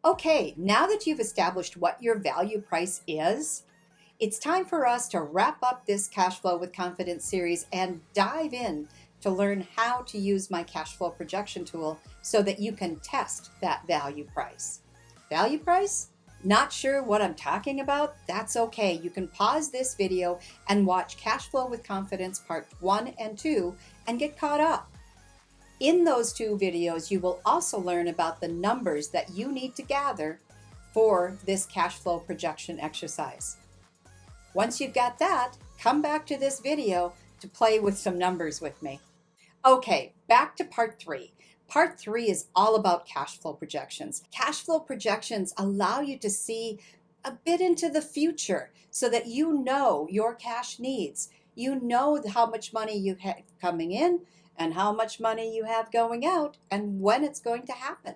Okay, now that you've established what your value price is, it's time for us to wrap up this Cash Flow with Confidence series and dive in to learn how to use my cash flow projection tool so that you can test that value price. Value price? Not sure what I'm talking about? That's okay. You can pause this video and watch Cash Flow with Confidence Part 1 and 2 and get caught up. In those two videos, you will also learn about the numbers that you need to gather for this cash flow projection exercise. Once you've got that, come back to this video to play with some numbers with me. Okay, back to part 3. Part 3 is all about cash flow projections. Cash flow projections allow you to see a bit into the future so that you know your cash needs. You know how much money you have coming in and how much money you have going out and when it's going to happen.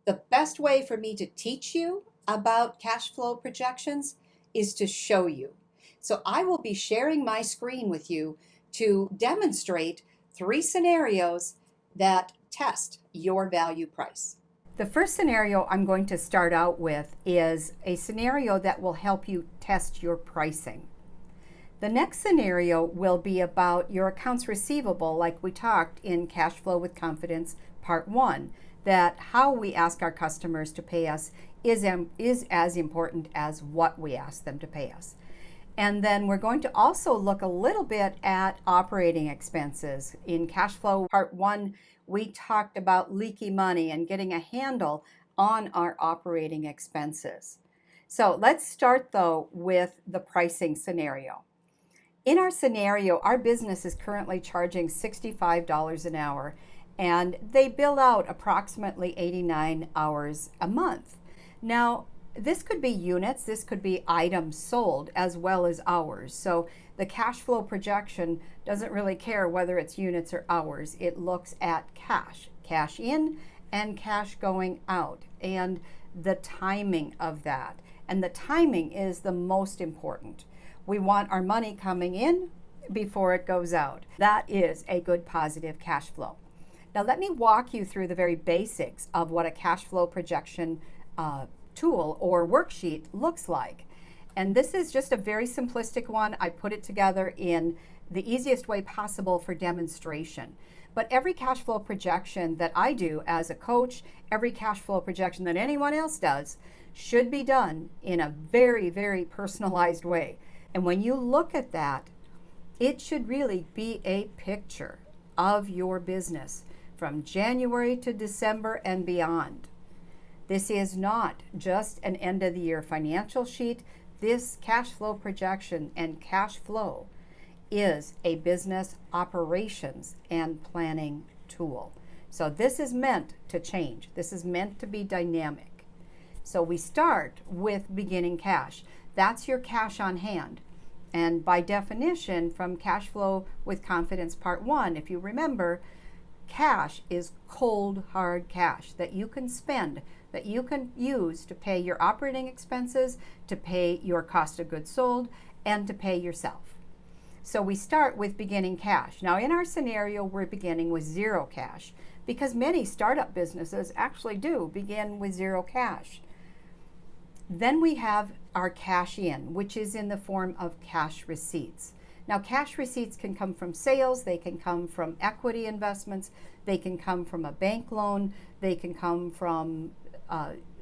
The best way for me to teach you about cash flow projections is to show you. So I will be sharing my screen with you to demonstrate 3 scenarios that test your value price. The first scenario I'm going to start out with is a scenario that will help you test your pricing. The next scenario will be about your accounts receivable, like we talked in Cash Flow with Confidence Part 1, that how we ask our customers to pay us is as important as what we ask them to pay us. And then we're going to also look a little bit at operating expenses. In Cash Flow Part 1, we talked about leaky money and getting a handle on our operating expenses. So let's start though with the pricing scenario. In our scenario, our business is currently charging $65 an hour, and they bill out approximately 89 hours a month. Now, this could be units, this could be items sold as well as hours. So the cash flow projection doesn't really care whether it's units or hours. It looks at cash in and cash going out, and the timing of that. And the timing is the most important. We want our money coming in before it goes out. That is a good positive cash flow. Now let me walk you through the very basics of what a cash flow projection tool or worksheet looks like. And this is just a very simplistic one. I put it together in the easiest way possible for demonstration. But every cash flow projection that I do as a coach, every cash flow projection that anyone else does, should be done in a very, very personalized way. And when you look at that, it should really be a picture of your business from January to December and beyond. This is not just an end of the year financial sheet. This cash flow projection and cash flow is a business operations and planning tool. So this is meant to change. This is meant to be dynamic. So we start with beginning cash. That's your cash on hand. And by definition, from Cash Flow with Confidence Part 1, if you remember, cash is cold, hard cash that you can spend, that you can use to pay your operating expenses, to pay your cost of goods sold, and to pay yourself. So we start with beginning cash. Now in our scenario, we're beginning with zero cash because many startup businesses actually do begin with zero cash. Then we have our cash in, which is in the form of cash receipts. Now, cash receipts can come from sales, they can come from equity investments, they can come from a bank loan, they can come from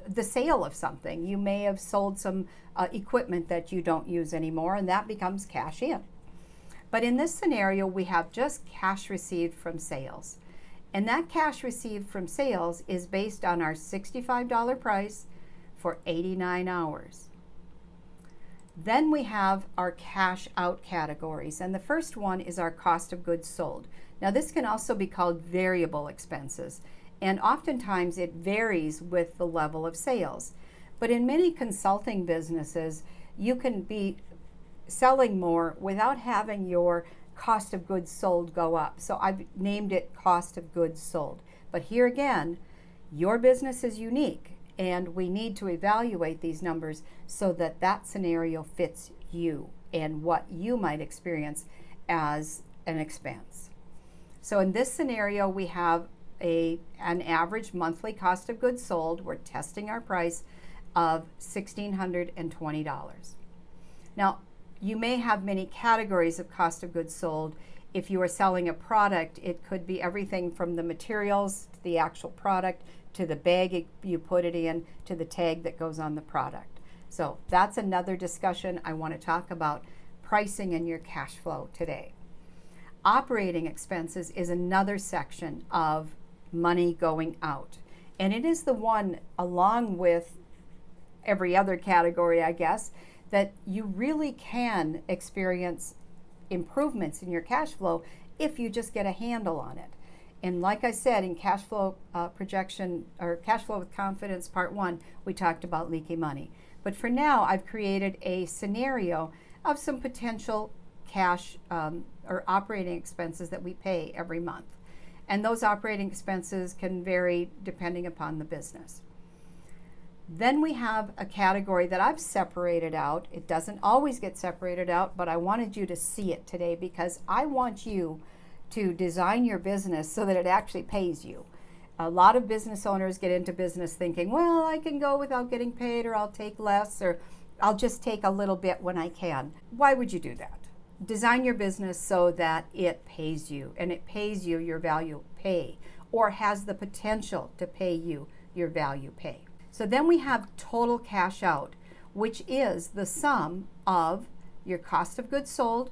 the sale of something. You may have sold some equipment that you don't use anymore, and that becomes cash in. But in this scenario, we have just cash received from sales. And that cash received from sales is based on our $65 price for 89 hours. Then we have our cash out categories, and the first one is our cost of goods sold. Now this can also be called variable expenses, and oftentimes it varies with the level of sales. But in many consulting businesses, you can be selling more without having your cost of goods sold go up. So I've named it cost of goods sold. But here again, your business is unique, and we need to evaluate these numbers so that that scenario fits you and what you might experience as an expense. So in this scenario, we have an average monthly cost of goods sold, we're testing our price of $1,620. Now, you may have many categories of cost of goods sold. If you are selling a product, it could be everything from the materials to the actual product to the bag you put it in to the tag that goes on the product. So that's another discussion. I want to talk about pricing in your cash flow today. Operating expenses is another section of money going out. And it is the one, along with every other category, I guess, that you really can experience improvements in your cash flow if you just get a handle on it. And like I said, in cash flow projection or Cash Flow with Confidence Part 1, we talked about leaky money. But for now, I've created a scenario of some potential cash or operating expenses that we pay every month. And those operating expenses can vary depending upon the business. Then we have a category that I've separated out. It doesn't always get separated out, but I wanted you to see it today because I want you to design your business so that it actually pays you. A lot of business owners get into business thinking, well, I can go without getting paid, or I'll take less, or I'll just take a little bit when I can. Why would you do that? Design your business so that it pays you, and it pays you your value pay, or has the potential to pay you your value pay. So then we have total cash out, which is the sum of your cost of goods sold,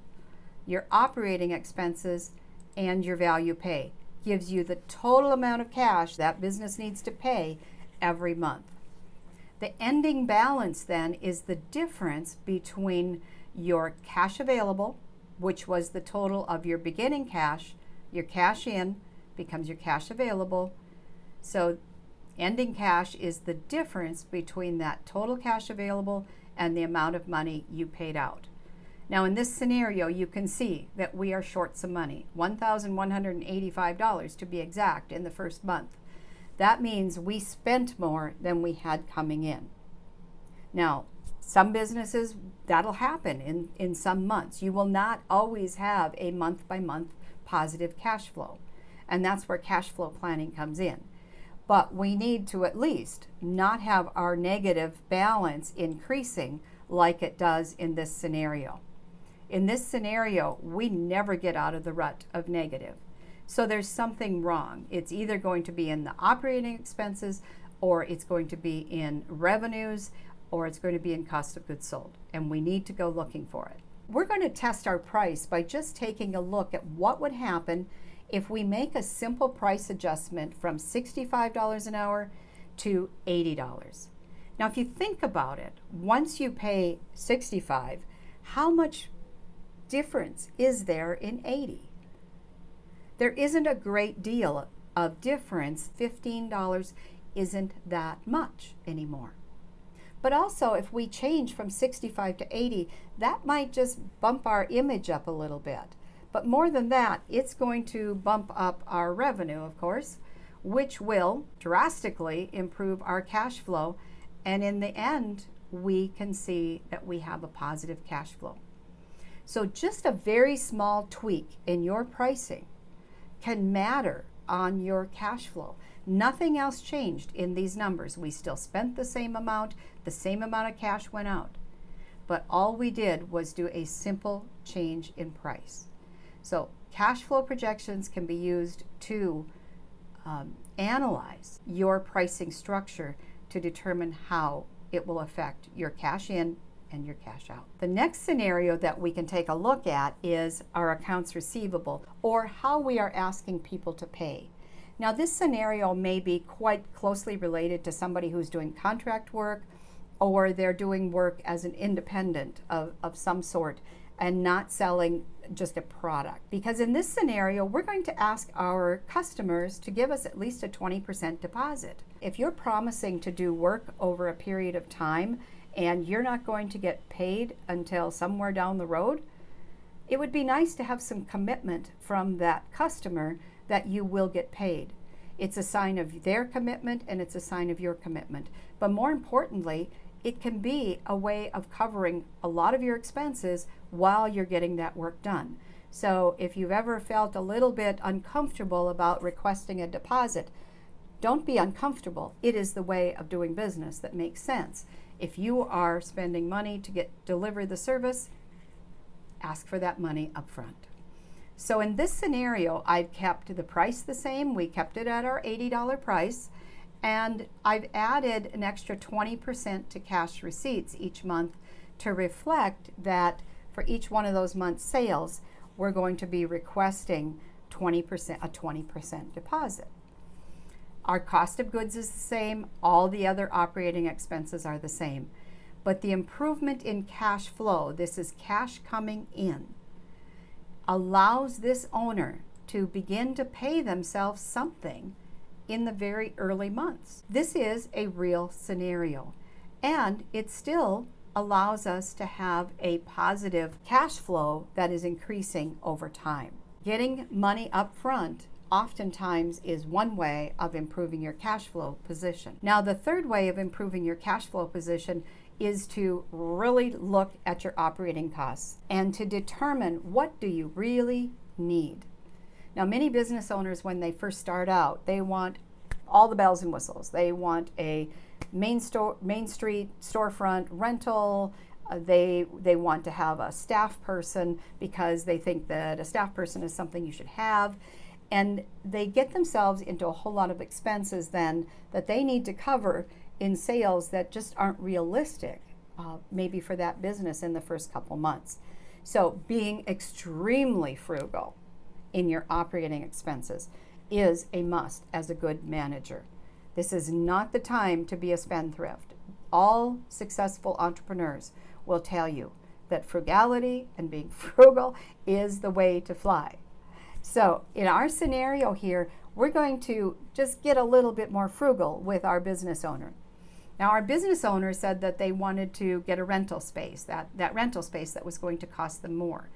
your operating expenses, and your value pay. Gives you the total amount of cash that business needs to pay every month. The ending balance then is the difference between your cash available, which was the total of your beginning cash, your cash in becomes your cash available. So ending cash is the difference between that total cash available and the amount of money you paid out. Now in this scenario, you can see that we are short some money, $1,185 to be exact in the first month. That means we spent more than we had coming in. Now, some businesses, that'll happen in some months. You will not always have a month-by-month positive cash flow, and that's where cash flow planning comes in. But we need to at least not have our negative balance increasing like it does in this scenario. In this scenario, we never get out of the rut of negative. So there's something wrong. It's either going to be in the operating expenses, or it's going to be in revenues, or it's going to be in cost of goods sold. And we need to go looking for it. We're going to test our price by just taking a look at what would happen if we make a simple price adjustment from $65 an hour to $80. Now, if you think about it, once you pay $65, how much difference is there in $80? There isn't a great deal of difference. $15 isn't that much anymore. But also, if we change from 65 to 80, that might just bump our image up a little bit. But more than that, it's going to bump up our revenue, of course, which will drastically improve our cash flow. And in the end, we can see that we have a positive cash flow. So just a very small tweak in your pricing can matter on your cash flow. Nothing else changed in these numbers. We still spent the same amount of cash went out. But all we did was do a simple change in price. So cash flow projections can be used to analyze your pricing structure to determine how it will affect your cash in and your cash out. The next scenario that we can take a look at is our accounts receivable, or how we are asking people to pay. Now, this scenario may be quite closely related to somebody who's doing contract work, or they're doing work as an independent of some sort and not selling just a product. Because in this scenario, we're going to ask our customers to give us at least a 20% deposit. If you're promising to do work over a period of time and you're not going to get paid until somewhere down the road, it would be nice to have some commitment from that customer that you will get paid. It's a sign of their commitment and it's a sign of your commitment. But more importantly, it can be a way of covering a lot of your expenses while you're getting that work done. So if you've ever felt a little bit uncomfortable about requesting a deposit, don't be uncomfortable. It is the way of doing business that makes sense. If you are spending money to deliver the service, ask for that money up front. So in this scenario, I've kept the price the same. We kept it at our $80 price, and I've added an extra 20% to cash receipts each month to reflect that for each one of those month's sales, we're going to be requesting a 20% deposit. Our cost of goods is the same. All the other operating expenses are the same. But the improvement in cash flow, this is cash coming in, allows this owner to begin to pay themselves something in the very early months. This is a real scenario, and it still allows us to have a positive cash flow that is increasing over time. Getting money up front oftentimes is one way of improving your cash flow position. Now, the third way of improving your cash flow position is to really look at your operating costs and to determine what do you really need. Now, many business owners, when they first start out, they want all the bells and whistles. They want a main street storefront rental. They want to have a staff person because they think that a staff person is something you should have. And they get themselves into a whole lot of expenses then that they need to cover in sales that just aren't realistic, maybe for that business in the first couple months. So being extremely frugal in your operating expenses is a must as a good manager. This is not the time to be a spendthrift. All successful entrepreneurs will tell you that frugality and being frugal is the way to fly. So in our scenario here, we're going to just get a little bit more frugal with our business owner. Now, our business owner said that they wanted to get a rental space, that rental space that was going to cost them more.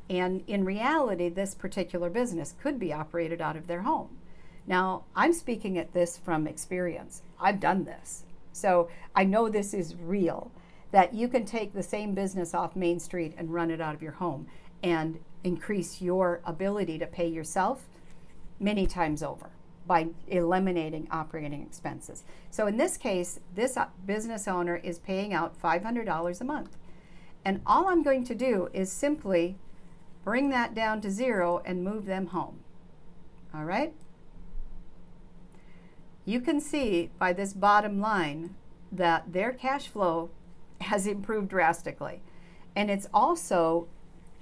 And in reality, this particular business could be operated out of their home. Now, I'm speaking at this from experience. I've done this. So I know this is real, that you can take the same business off Main Street and run it out of your home and increase your ability to pay yourself many times over by eliminating operating expenses. So in this case, this business owner is paying out $500 a month. And all I'm going to do is simply bring that down to zero and move them home. All right? You can see by this bottom line that their cash flow has improved drastically. And it's also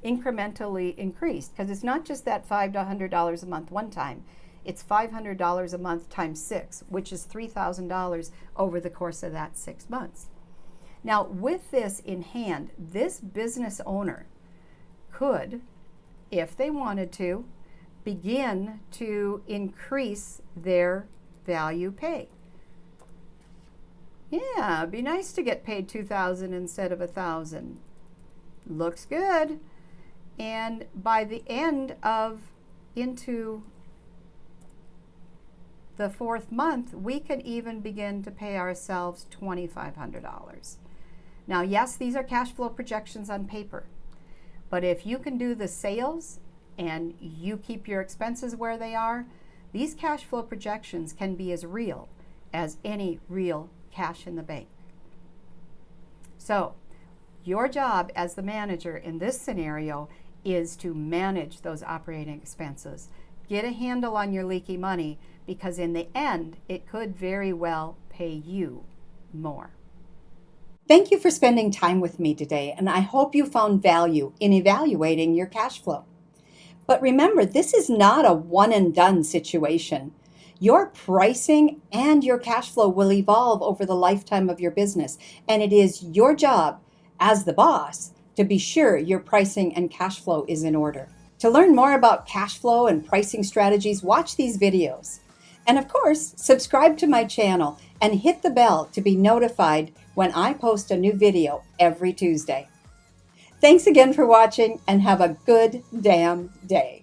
incrementally increased because it's not just that $500 to $100 a month one time. It's $500 a month times 6, which is $3,000 over the course of that 6 months. Now, with this in hand, this business owner could, if they wanted to, begin to increase their value pay. Yeah, it'd be nice to get paid $2,000 instead of $1,000. Looks good. And by the end of into the 4th month, we could even begin to pay ourselves $2,500. Now, yes, these are cash flow projections on paper, but if you can do the sales and you keep your expenses where they are, these cash flow projections can be as real as any real cash in the bank. So, your job as the manager in this scenario is to manage those operating expenses. Get a handle on your leaky money, because in the end, it could very well pay you more. Thank you for spending time with me today, and I hope you found value in evaluating your cash flow. But remember, this is not a one and done situation. Your pricing and your cash flow will evolve over the lifetime of your business, and it is your job as the boss to be sure your pricing and cash flow is in order. To learn more about cash flow and pricing strategies, watch these videos. And of course, subscribe to my channel and hit the bell to be notified when I post a new video every Tuesday. Thanks again for watching, and have a good damn day.